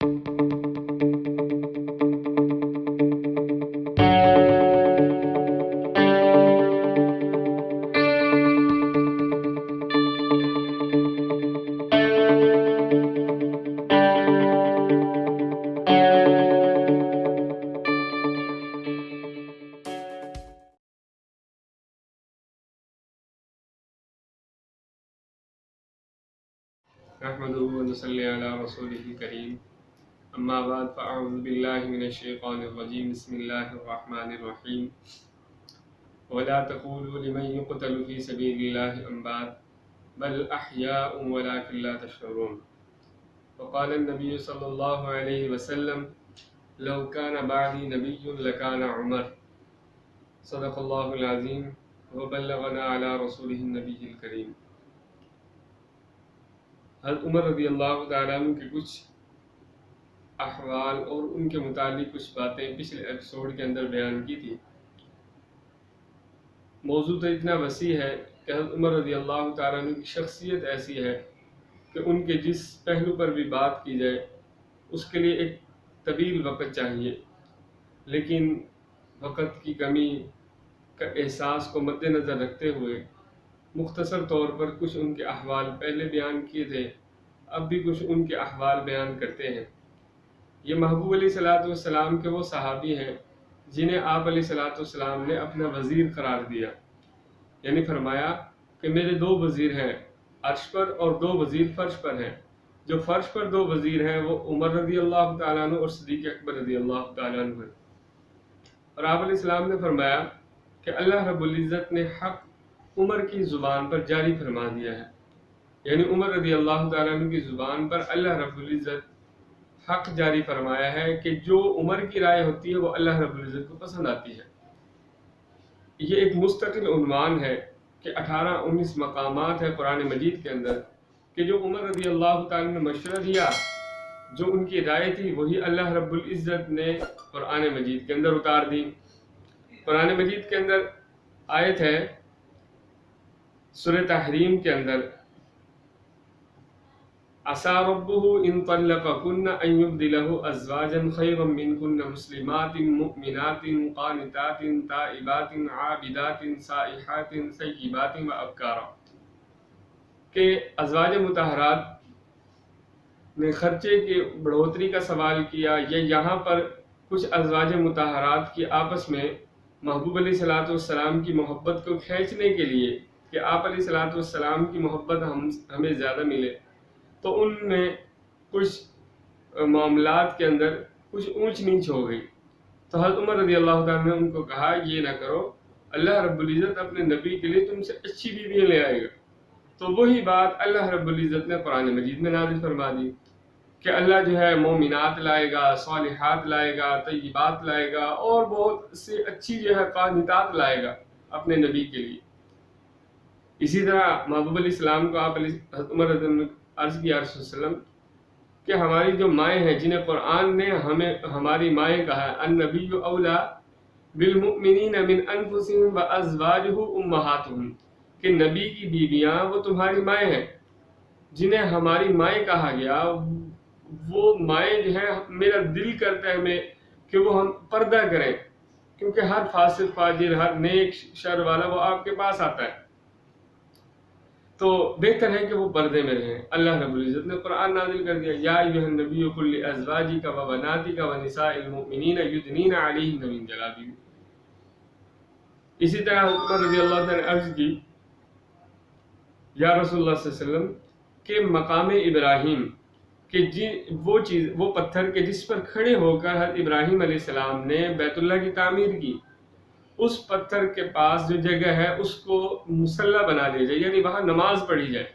نحمده ونصلي على رسوله الكريم اما بعد فاعوذ بالله من الشيطان الرجيم بسم الله الرحمن الرحيم ولا تقولوا لمن يقتل في سبيل الله اموات بل احياء ولكن لا تشعرون وقال النبي صلى الله عليه وسلم لو كان بعدي نبي لكان عمر صدق الله العظيم وبلغنا على رسوله النبي الكريم۔ حضرت عمر رضی اللہ تعالیٰ عنہ کے کچھ احوال اور ان کے متعلق کچھ باتیں پچھلے ایپیسوڈ کے اندر بیان کی تھی۔ موضوع تو اتنا وسیع ہے کہ حضرت عمر رضی اللہ تعالیٰ عنہ کی شخصیت ایسی ہے کہ ان کے جس پہلو پر بھی بات کی جائے اس کے لیے ایک طویل وقت چاہیے، لیکن وقت کی کمی کا احساس کو مد نظر رکھتے ہوئے مختصر طور پر کچھ ان کے احوال پہلے بیان کیے تھے، اب بھی کچھ ان کے احوال بیان کرتے ہیں۔ یہ محبوب علیہ الصلوۃ والسلام کے وہ صحابی ہیں جنہیں آپ علیہ الصلوۃ والسلام نے اپنا وزیر قرار دیا، یعنی فرمایا کہ میرے دو وزیر ہیں، عرش پر، اور دو وزیر فرش پر ہیں۔ جو فرش پر دو وزیر ہیں وہ عمر رضی اللہ تعالیٰ عنہ اور صدیق اکبر رضی اللہ تعالیٰ عنہ ہیں۔ اور آپ علیہ السلام نے فرمایا کہ اللہ رب العزت نے حق عمر کی زبان پر جاری فرما دیا ہے، یعنی عمر رضی اللہ تعالیٰ عنہ کی زبان پر اللہ رب العزت حق جاری فرمایا ہے کہ جو عمر کی رائے ہوتی ہے وہ اللہ رب العزت کو پسند آتی ہے۔ یہ ایک مستقل عنوان ہے کہ 18-19 مقامات ہے قرآن مجید کے اندر کہ جو عمر رضی اللہ تعالیٰ نے مشورہ دیا، جو ان کی رائے تھی وہی اللہ رب العزت نے قرآن مجید کے اندر اتار دی۔ قرآن مجید کے اندر آیت ہے سورہ تحریم کے اندر، عَسَىٰ رَبُّهُ إِن طَلَّقَكُنَّ أَن يُبْدِلَهُ أَزْوَاجًا خَيْرًا مِّنكُنَّ مُسْلِمَاتٍ مُؤْمِنَاتٍ قَانِتَاتٍ تَائِبَاتٍ عَابِدَاتٍ سَائِحَاتٍ ثَيِّبَاتٍ وَأَبْكَارًا، کہ ازواج مطہرات نے خرچے کی بڑھوتری کا سوال کیا، یا یہاں پر کچھ ازواج مطہرات کی آپس میں محبوب علیہ الصلوۃ والسلام کی محبت کو کھینچنے کے لیے کہ آپ علیہ الصلوۃ والسلام کی محبت ہمیں زیادہ ملے، تو ان میں کچھ معاملات کے اندر کچھ اونچ نیچ ہو گئی۔ تو حضرت عمر رضی اللہ تعالیٰ نے ان کو کہا یہ نہ کرو، اللہ رب العزت اپنے نبی کے لیے تم سے اچھی بیویاں لے آئے گا۔ تو وہی بات اللہ رب العزت نے قرآن مجید میں نازل فرما دی کہ اللہ جو ہے مومنات لائے گا، صالحات لائے گا، طیبات لائے گا، اور بہت سے اچھی جو ہے قانتات لائے گا اپنے نبی کے لیے۔ اسی طرح محبوب علیہ السلام کو آپ حضرت عمر رضی اللہ عنہ عرض کیا رسول اللہ کہ ہماری جو مائیں ہیں جنہیں قرآن نے ہمیں ہماری مائیں کہا ہے، النبی اولا بالمؤمنین من انفسہم وازواجہ امہاتہم، کہ نبی کی بیویاں وہ تمہاری مائیں ہیں۔ جنہیں ہماری مائیں کہا گیا وہ مائیں جو ہیں میرا دل کرتا ہے ہمیں کہ وہ ہم پردہ کریں، کیونکہ ہر فاسق فاجر، ہر نیک شر والا وہ آپ کے پاس آتا ہے، تو بہتر ہے کہ وہ پردے میں رہیں۔ اللہ رب العزت نے قرآن نازل کر دیا، یا ایھا النبی قل لازواجک وبناتک ونساء المؤمنین یدنین علیہن من جلابیبہن۔ اسی طرح عمر رضی اللہ عنہ نے عرض کی یا رسول اللہ صلی اللہ علیہ وسلم کہ مقام ابراہیم کہ وہ پتھر کے جس پر کھڑے ہو کر حضرت ابراہیم علیہ السلام نے بیت اللہ کی تعمیر کی، اس پتھر کے پاس جو جگہ ہے اس کو مصلی بنا لیا جائے، یعنی وہاں نماز پڑھی جائے۔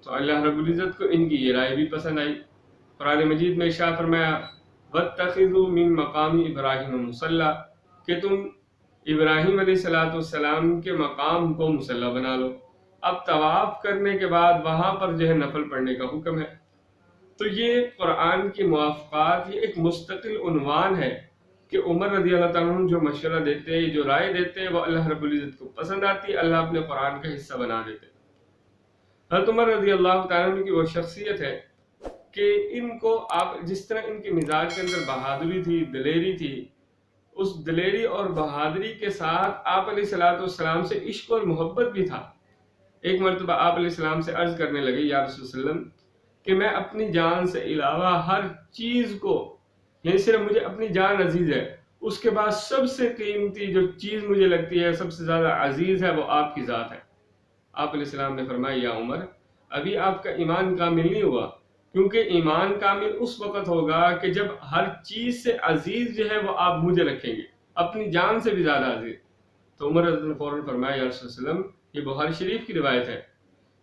تو اللہ رب العزت کو ان کی یہ رائے بھی پسند آئی۔ قرآن مجید میں ارشاد فرمایا وَاتَّخِذُوا مِن مَّقَامِ إِبْرَاهِيمَ مُصَلًّى، کہ تم ابراہیم علیہ السلام کے مقام کو مصلی بنا لو۔ اب طواف کرنے کے بعد وہاں پر جو ہے نفل پڑھنے کا حکم ہے۔ تو یہ قرآن کی موافقات، یہ ایک مستقل عنوان ہے کہ عمر رضی اللہ تعالیٰ عنہ جو مشورہ دیتے ہیں، جو رائے دیتے ہیں، وہ اللہ رب العزت کو پسند آتی ہے، اللہ اپنے قرآن کا حصہ بنا دیتے ہیں۔ حضرت عمر رضی اللہ تعالیٰ عنہ کی وہ شخصیت ہے کہ ان کو آپ جس طرح ان کے مزاج کے اندر بہادری تھی، دلیری تھی، اس دلیری اور بہادری کے ساتھ آپ علیہ الصلوۃ والسلام سے عشق اور محبت بھی تھا۔ ایک مرتبہ آپ علیہ السلام سے عرض کرنے لگے، یا رسول اللہ علیہ وسلم کہ میں اپنی جان سے علاوہ ہر چیز کو، یعنی صرف مجھے اپنی جان عزیز ہے، اس کے بعد سب سے قیمتی جو چیز مجھے لگتی ہے، سب سے زیادہ عزیز ہے، وہ آپ کی ذات ہے۔ آپ علیہ السلام نے فرمایا، یا عمر ابھی آپ کا ایمان کامل نہیں ہوا، کیونکہ ایمان کامل اس وقت ہوگا کہ جب ہر چیز سے عزیز جو ہے وہ آپ مجھے رکھیں گے، اپنی جان سے بھی زیادہ عزیز۔ تو عمر رضی اللہ عنہ نے فوراً فرمایا، یا رسول اللہ علیہ وسلم یہ بخاری شریف کی روایت ہے،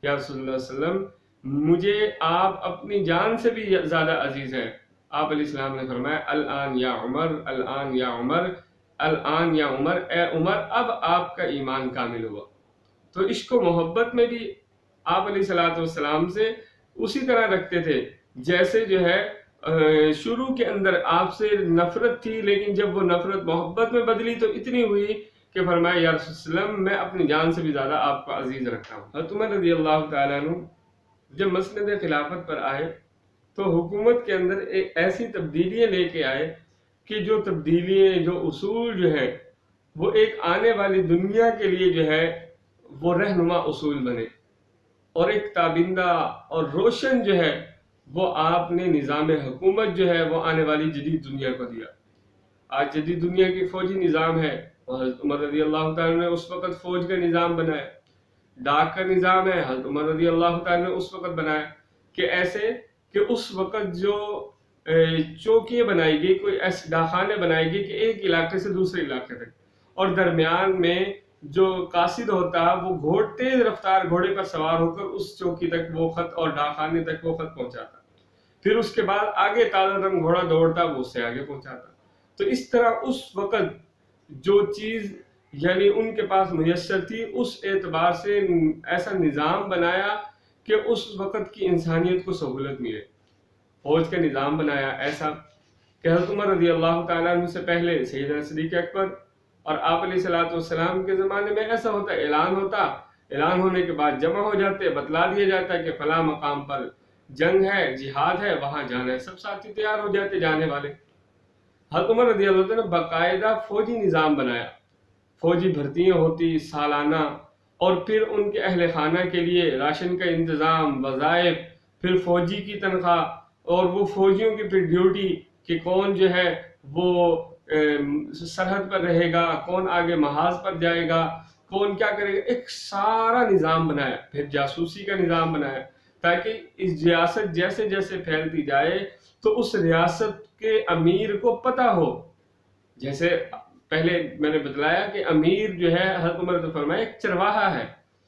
یا رسول اللہ صلی اللہ علیہ وسلم مجھے آپ اپنی جان سے بھی زیادہ عزیز ہے۔ آپ علیہ السلام نے فرمایا، الآن یا عمر، الآن یا عمر، الآن یا عمر، اے عمر اب آپ کا ایمان کامل ہوا۔ تو عشق و محبت میں بھی آپ علیہ الصلوۃ والسلام سے اسی طرح رکھتے تھے جیسے جو ہے شروع کے اندر آپ سے نفرت تھی، لیکن جب وہ نفرت محبت میں بدلی تو اتنی ہوئی کہ فرمایا، یا رسول اللہ وسلم میں اپنی جان سے بھی زیادہ آپ کو عزیز رکھتا ہوں۔ حضرت عمر رضی اللہ تعالیٰ عنہ جب مسند خلافت پر آئے تو حکومت کے اندر ایک ایسی تبدیلیاں لے کے آئے کہ جو تبدیلیاں، جو اصول جو ہے وہ ایک آنے والی دنیا کے لیے جو ہے وہ رہنما اصول بنے، اور ایک تابندہ اور روشن جو ہے وہ آپ نے نظام حکومت جو ہے وہ آنے والی جدید دنیا کو دیا۔ آج جدید دنیا کی فوجی نظام ہے، حضرت عمر رضی اللہ تعالیٰ نے اس وقت فوج کا نظام بنایا۔ ڈاک کا نظام ہے، حضرت عمر رضی اللہ تعالیٰ نے اس وقت بنایا کہ ایسے کہ اس وقت جو چوکیاں بنائی گئی، کوئی ایسے ڈاکخانے بنائی گئی کہ ایک علاقے سے دوسرے علاقے تک، اور درمیان میں جو قاصد ہوتا وہ تیز رفتار گھوڑے پر سوار ہو کر اس چوکی تک وہ خط اور ڈاکخانے تک وہ خط پہنچاتا، پھر اس کے بعد آگے تازہ دم گھوڑا دوڑتا، وہ اس سے آگے پہنچاتا۔ تو اس طرح اس وقت جو چیز یعنی ان کے پاس میسر تھی، اس اعتبار سے ایسا نظام بنایا کہ اس وقت کی انسانیت کو سہولت ملے۔ فوج کا نظام بنایا ایسا کہ حضرت عمر رضی اللہ تعالیٰ عنہ سے پہلے سیدنا صدیق اکبر اور آپ علیہ الصلوۃ والسلام کے زمانے میں ایسا ہوتا، اعلان ہونے کے بعد جمع ہو جاتے، بتلا دیا جاتا کہ فلاں مقام پر جنگ ہے، جہاد ہے، وہاں جانا ہے، سب ساتھی تیار ہو جاتے جانے والے۔ حضرت عمر رضی اللہ عنہ نے باقاعدہ فوجی نظام بنایا، فوجی بھرتیاں ہوتی سالانہ، اور پھر ان کے اہل خانہ کے لیے راشن کا انتظام، وظائف، پھر فوجی کی تنخواہ، اور وہ فوجیوں کی پھر ڈیوٹی کہ کون جو ہے وہ سرحد پر رہے گا، کون آگے محاذ پر جائے گا، کون کیا کرے گا، ایک سارا نظام بنایا۔ پھر جاسوسی کا نظام بنایا تاکہ اس ریاست جیسے جیسے پھیلتی جائے تو اس ریاست کے امیر کو پتہ ہو۔ جیسے پہلے میں نے بتلایا کہ امیر جو ہے، حضرت عمر نے فرمایا ایک چرواہا ہے،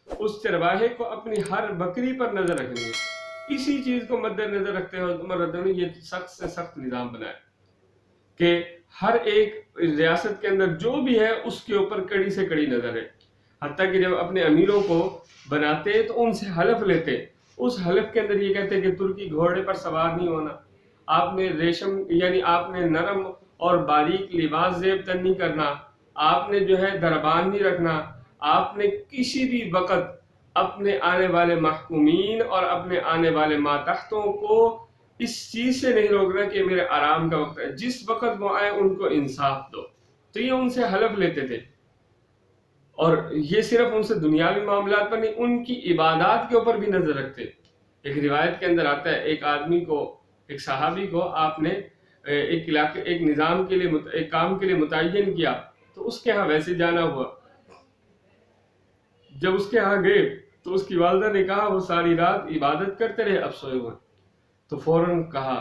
اس چرواہے کو اپنی ہر بکری پر نظر رکھنی ہے۔ اسی چیز کو مد نظر رکھتے ہوئے حضرت عمر نے یہ سخت سے سخت نظام بنایا کہ ہر ایک ریاست کے اندر جو بھی ہے اس کے اوپر کڑی سے کڑی نظر ہے۔ حتیٰ کہ جب اپنے امیروں کو بناتے تو ان سے حلف لیتے، اس حلف کے اندر یہ کہتے کہ ترکی گھوڑے پر سوار نہیں ہونا، آپ نے ریشم یعنی آپ نے نرم اور باریک لباس زیب تن نہیں کرنا، آپ نے جو ہے دربان نہیں رکھنا، آپ نے کسی بھی وقت اپنے آنے والے محکومین اور اپنے آنے والے ماتحتوں کو اس چیز سے نہیں روکنا کہ میرے آرام کا وقت ہے، جس وقت وہ آئے ان کو انصاف دو۔ تو یہ ان سے حلف لیتے تھے، اور یہ صرف ان سے دنیاوی معاملات پر نہیں، ان کی عبادات کے اوپر بھی نظر رکھتے۔ ایک روایت کے اندر آتا ہے ایک آدمی کو، ایک صحابی کو آپ نے ایک علاقے ایک نظام کے لیے ایک کام کے لیے متعین کیا، تو اس کے ہاں ویسے جانا ہوا۔ جب اس کے ہاں گئے تو اس کی والدہ نے کہا وہ ساری رات عبادت کرتے رہے، اب سوئے ہوئے۔ تو فوراً کہا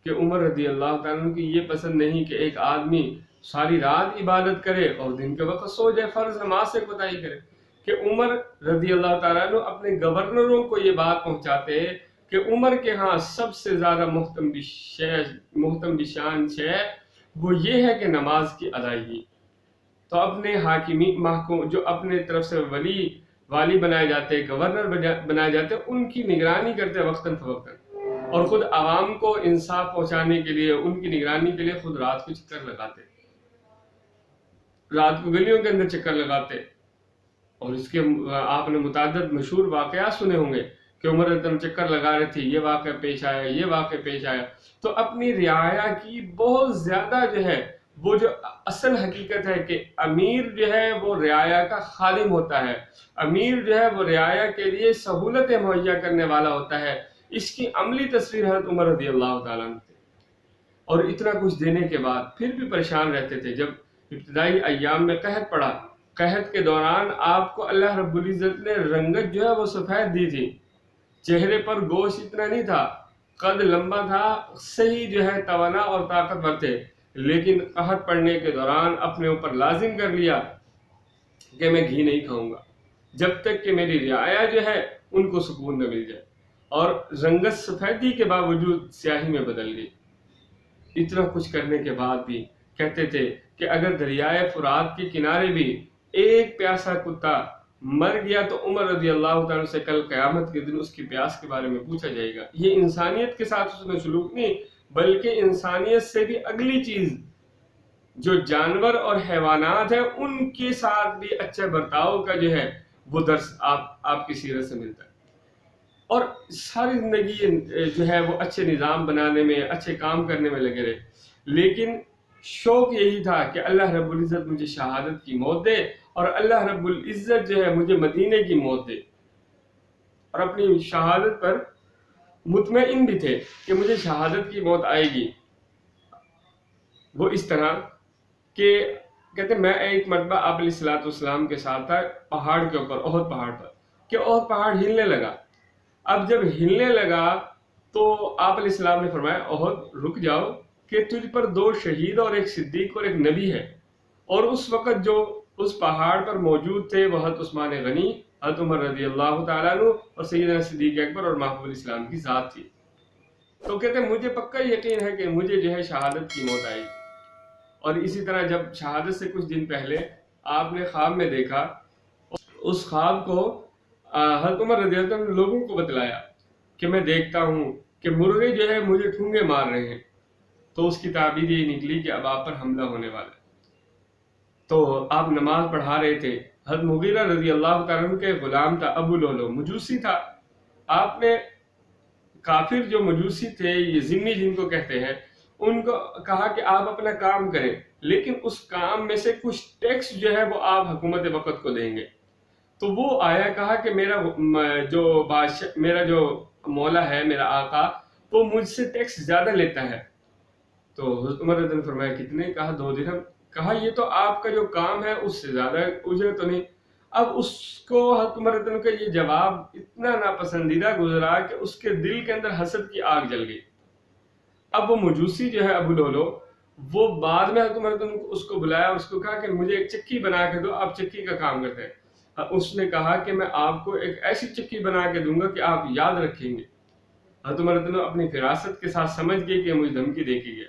کہ عمر رضی اللہ تعالیٰ عنہ کی یہ پسند نہیں کہ ایک آدمی ساری رات عبادت کرے اور دن کے وقت سو جائے، فرض نماز سے کوتاہی کرے۔ کہ عمر رضی اللہ تعالیٰ عنہ اپنے گورنروں کو یہ بات پہنچاتے کہ عمر کے ہاں سب سے زیادہ محتم بشان شے وہ یہ ہے کہ نماز کی ادائیگی۔ تو اپنے حاکمی محکوم جو اپنے طرف سے والی بنائے جاتے، گورنر بنائے جاتے، ان کی نگرانی کرتے وقتاً فوقتاً، اور خود عوام کو انصاف پہنچانے کے لیے ان کی نگرانی کے لیے خود رات کو چکر لگاتے، رات کو گلیوں کے اندر چکر لگاتے۔ اور اس کے آپ نے متعدد مشہور واقعات سنے ہوں گے کہ عمر رضی اللہ عنہ چکر لگا رہے تھے، یہ واقعہ پیش آیا، یہ واقعہ پیش آیا. تو اپنی رعایا کی بہت زیادہ جو ہے وہ جو اصل حقیقت ہے کہ امیر جو ہے وہ رعایا کا خادم ہوتا ہے، امیر جو ہے وہ رعایا کے لیے سہولتیں مہیا کرنے والا ہوتا ہے. اس کی عملی تصویر حضرت عمر رضی اللہ تعالیٰ عنہ تھے. اور اتنا کچھ دینے کے بعد پھر بھی پریشان رہتے تھے. جب ابتدائی ایام میں قحط پڑا، قحط کے دوران آپ کو اللہ رب العزت نے رنگت جو ہے وہ سفید دی تھی، چہرے پر گوشت اتنا نہیں تھا، قد لمبا تھا، صحیح جو ہے توانا اور طاقتور تھے، لیکن قحط پڑنے کے دوران اپنے اوپر لازم کر لیا کہ میں گھی نہیں کھاؤں گا جب تک کہ میری رعایا جو ہے ان کو سکون نہ مل جائے. اور رنگت سفیدی کے باوجود سیاہی میں بدل گئی. اتنا کچھ کرنے کے بعد بھی کہتے تھے کہ اگر دریائے فرات کے کنارے بھی ایک پیاسا کتا مر گیا تو عمر رضی اللہ تعالیٰ سے کل قیامت کے دن اس کی پیاس کے بارے میں پوچھا جائے گا. یہ انسانیت کے ساتھ اس میں سلوک نہیں، بلکہ انسانیت سے بھی اگلی چیز جو جانور اور حیوانات ہیں ان کے ساتھ بھی اچھے برتاؤ کا جو ہے وہ درس آپ کی سیرت سے ملتا ہے. اور ساری زندگی جو ہے وہ اچھے نظام بنانے میں، اچھے کام کرنے میں لگے رہے، لیکن شوق یہی تھا کہ اللہ رب العزت مجھے شہادت کی موت دے اور اللہ رب العزت جو ہے مجھے مدینے کی موت دے. اور اپنی شہادت پر مطمئن بھی تھے کہ مجھے شہادت کی موت آئے گی. وہ اس طرح کہ کہتے میں ایک مرتبہ آپ علیہ الصلوۃ والسلام کے ساتھ تھا پہاڑ کے اوپر، احد پہاڑ پر، کہ احد پہاڑ ہلنے لگا. اب جب ہلنے لگا تو آپ علیہ السلام نے فرمایا احد رک جاؤ کہ تجھ پر 2 شہید اور ایک صدیق اور ایک نبی ہے. اور اس وقت جو اس پہاڑ پر موجود تھے وہ حضرت عثمان غنی، حضرت عمر رضی اللہ تعالیٰ عنہ اور سیدنا صدیق اکبر اور محبوب الاسلام کی ذات تھی. تو کہتے ہیں مجھے پکا یقین ہے کہ مجھے جو ہے شہادت کی موت آئی. اور اسی طرح جب شہادت سے کچھ دن پہلے آپ نے خواب میں دیکھا، اس خواب کو حضرت عمر رضی اللہ عنہ نے لوگوں کو بتلایا کہ میں دیکھتا ہوں کہ مرغے جو ہے مجھے ٹھونگے مار رہے ہیں. تو اس کی تعبیر یہ نکلی کہ اب آپ پر حملہ ہونے والا ہے. تو آپ نماز پڑھا رہے تھے، حضرت مغیرہ رضی اللہ تعالیٰ عنہ کے غلام تھا ابو لولو، مجوسی تھا. آپ نے کافر جو مجوسی تھے، یہ ذمی جن کو کہتے ہیں، ان کو کہا کہ آپ اپنا کام کریں، لیکن اس کام میں سے کچھ ٹیکس جو ہے وہ آپ حکومت وقت کو دیں گے. تو وہ آیا، کہا کہ میرا جو مولا ہے، میرا آقا، وہ مجھ سے ٹیکس زیادہ لیتا ہے. تو حضرت عمر رضی اللہ عنہ نے فرمایا کتنے؟ کہا 2 درہم. کہا یہ تو آپ کا جو کام ہے اس سے زیادہ اجرت تو نہیں. اب اس کو حضرت عمر رضی اللہ عنہ کا یہ جواب اتنا ناپسندیدہ گزرا کہ اس کے دل کے اندر حسد کی آگ جل گئی. اب وہ مجوسی جو ہے ابو لولو، وہ بعد میں حضرت عمر رضی اللہ عنہ اس کو بلایا اور اس کو کہا کہ مجھے ایک چکی بنا کے دو، آپ چکی کا کام کرتے ہیں. اس نے کہا کہ میں آپ کو ایک ایسی چکی بنا کے دوں گا کہ آپ یاد رکھیں گے. حضرت عمر رضی اللہ عنہ اپنی فراست کے ساتھ سمجھ گئے کہ مجھے دھمکی دے کے گیا.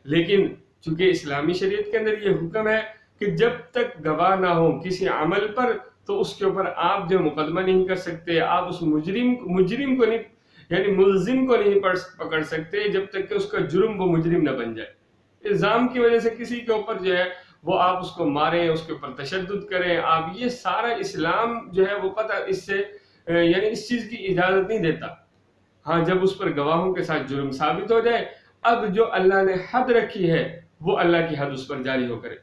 لیکن چونکہ اسلامی شریعت کے اندر یہ حکم ہے کہ جب تک گواہ نہ ہو کسی عمل پر تو اس کے اوپر آپ جو مقدمہ نہیں کر سکتے، آپ اس مجرم کو نہیں، یعنی ملزم کو نہیں پکڑ سکتے جب تک کہ اس کا جرم وہ مجرم نہ بن جائے. الزام کی وجہ سے کسی کے اوپر جو ہے وہ آپ اس کو ماریں، اس کے اوپر تشدد کریں، آپ یہ سارا اسلام جو ہے وہ قطع اس سے یعنی اس چیز کی اجازت نہیں دیتا. ہاں جب اس پر گواہوں کے ساتھ جرم ثابت ہو جائے، اب جو اللہ نے حد رکھی ہے وہ اللہ کی حد اس پر جاری ہو کرے.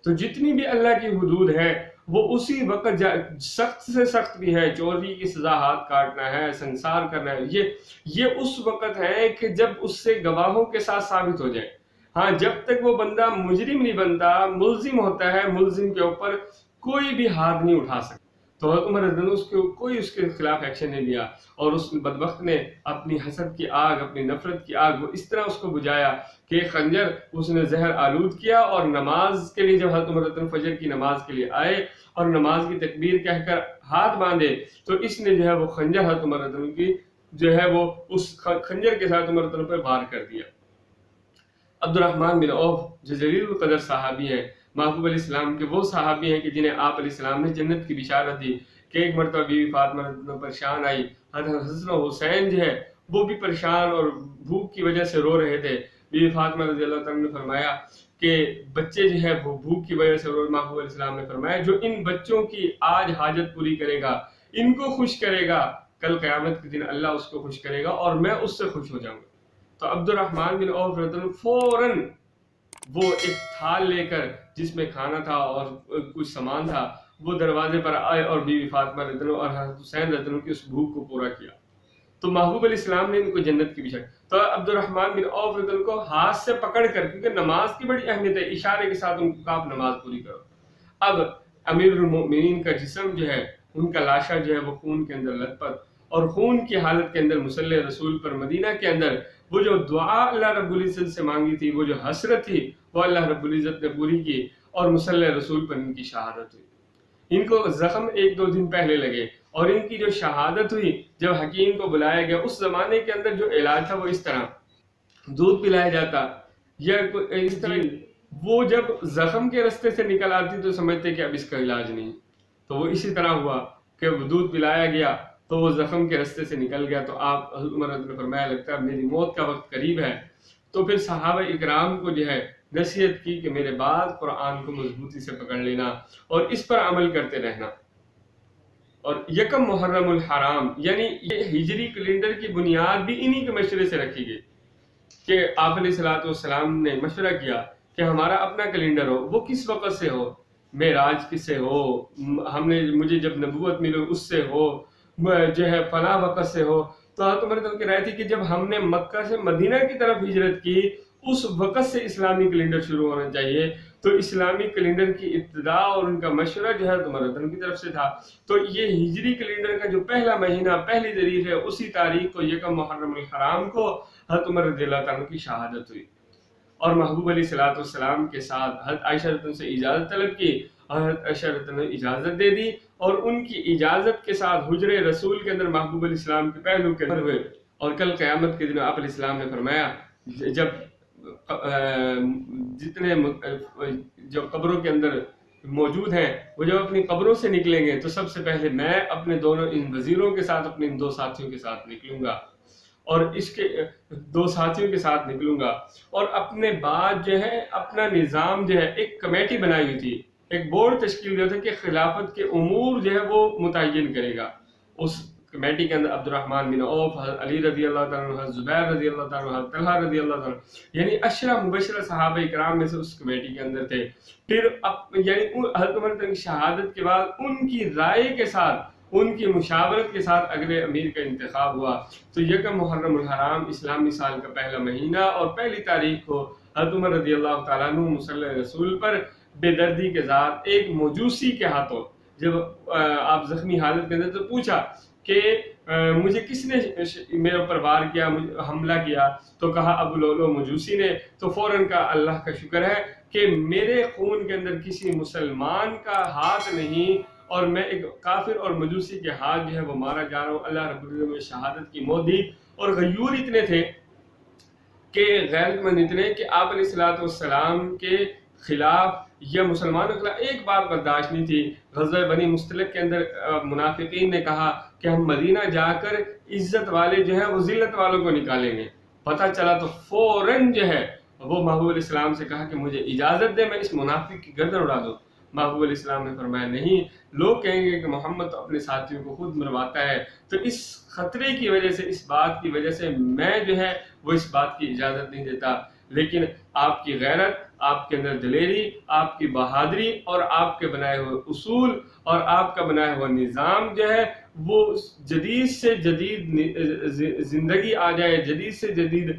تو جتنی بھی اللہ کی حدود ہے وہ اسی وقت سخت سے سخت بھی ہے. چوری کی سزا ہاتھ کاٹنا ہے، سنسار کرنا ہے، یہ اس وقت ہے کہ جب اس سے گواہوں کے ساتھ ثابت ہو جائے. ہاں جب تک وہ بندہ مجرم نہیں بنتا، ملزم ہوتا ہے، ملزم کے اوپر کوئی بھی ہاتھ نہیں اٹھا سکتا. تو حضرت عمر رضی اللہ عنہ کوئی اس کے خلاف ایکشن نہیں لیا، اور اس بدبخت نے اپنی حسد کی آگ، اپنی نفرت کی آگ وہ اس طرح اس کو بجھایا کہ ایک خنجر اس نے زہر آلود کیا. اور نماز کے لیے جب حضرت عمر رضی اللہ عنہ فجر کی نماز کے لیے آئے اور نماز کی تکبیر کہہ کر ہاتھ باندھے تو اس نے جو ہے وہ خنجر حضرت عمر رضی اللہ عنہ کی جو ہے وہ اس خنجر کے ساتھ عمر رضی اللہ عنہ پر وار کر دیا. عبد الرحمن بن عوف جو جلیل القدر صحابی ہیں، محبوب علیہ السلام کے وہ صحابی ہیں کہ جنہیں آپ علیہ السلام نے جنت کی بشارت دی، کہ ایک مرتبہ بیوی فاطمہ رضی اللہ عنہ پریشان آئی، حضرت حسن و حسین جو ہے وہ بھی پریشان اور بھوک کی وجہ سے رو رہے تھے. بیوی فاطمہ رضی اللہ عنہ نے فرمایا کہ بچے جو ہے وہ بھوک کی وجہ سے رو. محبوب علیہ السلام نے فرمایا جو ان بچوں کی آج حاجت پوری کرے گا، ان کو خوش کرے گا، کل قیامت کے دن اللہ اس کو خوش کرے گا اور میں اس سے خوش ہو جاؤں گا۔ تو عبد الرحمن بن عوف رضی اللہ عنہ فوراً وہ ایک تھال لے کر جس میں کھانا تھا اور کچھ سامان تھا وہ دروازے پر آئے اور بیوی فاطمہ رضی اللہ عنہ اور حضرت حسین رضی اللہ عنہ کی اس بھوک کو پورا کیا۔ تو محبوب علیہ السلام نے ان کو جنت کی بشارت۔ تو عبد الرحمن بن عوف رضی اللہ عنہ کو ہاتھ سے پکڑ کر، کیونکہ نماز کی بڑی اہمیت ہے، اشارے کے ساتھ ان کو کہا آپ نماز پوری کرو۔ اب امیر المؤمنین کا جسم جو ہے، ان کا لاشا جو ہے وہ خون کے اندر لت پت، اور خون کی حالت کے اندر مصلی رسول پر مدینہ کے اندر وہ جو دعا اللہ رب العزت سے مانگی تھی، وہ جو حسرت تھی، وہ اللہ رب العزت نے پوری کی اور مصلی رسول پر ان کی شہادت ہوئی۔ ان کو زخم 1-2 دن پہلے لگے اور ان کی جو شہادت ہوئی جب حکیم کو بلایا گیا، اس زمانے کے اندر جو علاج تھا وہ اس طرح دودھ پلایا جاتا یا اس طرح، وہ جب زخم کے رستے سے نکل آتی تو سمجھتے کہ اب اس کا علاج نہیں، تو وہ اسی طرح ہوا کہ دودھ پلایا گیا تو وہ زخم کے رستے سے نکل گیا۔ تو آپ حضرت عمر نے فرمایا لگتا ہے میری موت کا وقت قریب ہے، تو پھر صحابہ اکرام کو جو ہے نصیحت کی کہ میرے بعد قرآن کو مضبوطی سے پکڑ لینا اور اس پر عمل کرتے رہنا۔ اور یکم محرم الحرام، یعنی یہ ہجری کیلنڈر کی بنیاد بھی انہی کے مشورے سے رکھی گئی کہ آپ علیہ السلام نے مشورہ کیا کہ ہمارا اپنا کیلنڈر ہو، وہ کس وقت سے ہو، معراج کس سے ہو، مجھے جب نبوت ملی اس سے ہو، جو ہے فلاں وقت سے ہو۔ تو حضرت عمر کی رائے تھی کہ جب ہم نے مکہ سے مدینہ کی طرف ہجرت کی اس وقت سے اسلامی کیلنڈر شروع ہونا چاہیے۔ تو اسلامی کیلنڈر کی ابتدا اور ان کا مشورہ جو ہے حضرت عمر کی طرف سے تھا۔ تو یہ ہجری کیلنڈر کا جو پہلا مہینہ، پہلی تاریخ ہے، اسی تاریخ کو یکم محرم الحرام کو حضرت عمر رضی اللہ عنہ کی شہادت ہوئی۔ اور محبوب علیہ السلام کے ساتھ حضرت عائشہ رضی اللہ عنہ سے اجازت طلب کی، حضرت عائشہ رضی اللہ عنہ نے اجازت دے دی اور ان کی اجازت کے ساتھ حجرے رسول کے اندر محبوب علیہ السلام کے پہلو کے اندر ہوئے۔ اور کل قیامت کے دن آپ علیہ السلام نے فرمایا جب جتنے جو قبروں کے اندر موجود ہیں وہ جب اپنی قبروں سے نکلیں گے تو سب سے پہلے میں اپنے دونوں ان وزیروں کے ساتھ، اپنے ان 2 ساتھیوں کے ساتھ نکلوں گا، اور اس کے 2 ساتھیوں کے ساتھ نکلوں گا، اور اپنے بعد جو ہے اپنا نظام جو ہے ایک کمیٹی بنائی ہوئی تھی، ایک بورڈ تشکیل دیا تھا کہ خلافت کے امور جو ہے وہ متعین کرے گا۔ اس کمیٹی کے اندر عبد الرحمن بن عوف، علی رضی اللہ عنہ، زبیر رضی اللہ عنہ، طلحہ رضی اللہ عنہ، یعنی 10 مبشرہ صحابہ کرام میں سے اس کمیٹی کے اندر تھے۔ پھر یعنی حضرت عمر کی شہادت کے بعد ان کی رائے کے ساتھ، ان کی مشاورت کے ساتھ اگلے امیر کا انتخاب ہوا۔ تو یکم محرم الحرام اسلامی سال کا پہلا مہینہ اور پہلی تاریخ کو حضرت عمر رضی اللہ تعالیٰ عنہ مصلی رسول پر بے دردی کے ساتھ ایک موجوسی کے ہاتھوں، جب آپ زخمی حالت کے اندر، تو پوچھا کہ مجھے کس نے میرے اوپر وار کیا، حملہ کیا؟ تو کہا ابو لولو مجوسی نے۔ تو فوراً کہا اللہ کا شکر ہے کہ میرے خون کے اندر کسی مسلمان کا ہاتھ نہیں، اور میں ایک کافر اور مجوسی کے ہاتھ جو ہے وہ مارا جا رہا ہوں۔ اللہ رب العزت نے شہادت کی موت دی۔ اور غیور اتنے تھے کہ غیرت مند اتنے کہ آپ علیہ السلام کے خلاف یا مسلمانوں کے خلاف ایک بات برداشت نہیں تھی۔ غزوہ بنی مستلق کے اندر منافقین نے کہا کہ ہم مدینہ جا کر عزت والے جو ہیں وہ ذلت والوں کو نکالیں گے۔ پتہ چلا تو فوراً جو ہے وہ محبوب علیہ السلام سے کہا کہ مجھے اجازت دے میں اس منافق کی گردن اڑا دوں۔ محبوب علیہ السلام نے فرمایا نہیں، لوگ کہیں گے کہ محمد تو اپنے ساتھیوں کو خود مرواتا ہے، تو اس خطرے کی وجہ سے، اس بات کی وجہ سے میں جو ہے وہ اس بات کی اجازت نہیں دیتا۔ لیکن آپ کی غیرت، آپ کے اندر دلیری، آپ کی بہادری اور آپ کے بنائے ہوئے اصول اور آپ کا بنایا ہوا نظام جو ہے وہ جدید سے جدید زندگی آ جائے، جدید سے جدید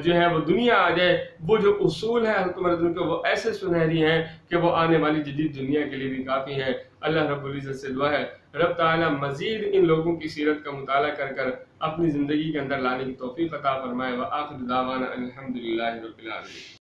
جو ہے وہ دنیا آ جائے، وہ جو اصول ہے حضرت عمر کے وہ ایسے سنہری ہیں کہ وہ آنے والی جدید دنیا کے لیے بھی کافی ہیں۔ اللہ رب العزت سے دعا ہے رب تعالیٰ مزید ان لوگوں کی سیرت کا مطالعہ کر اپنی زندگی کے اندر لانے کی توفیق عطا فرمائے۔ وآخر دعوانا الحمدللہ رب العالمین۔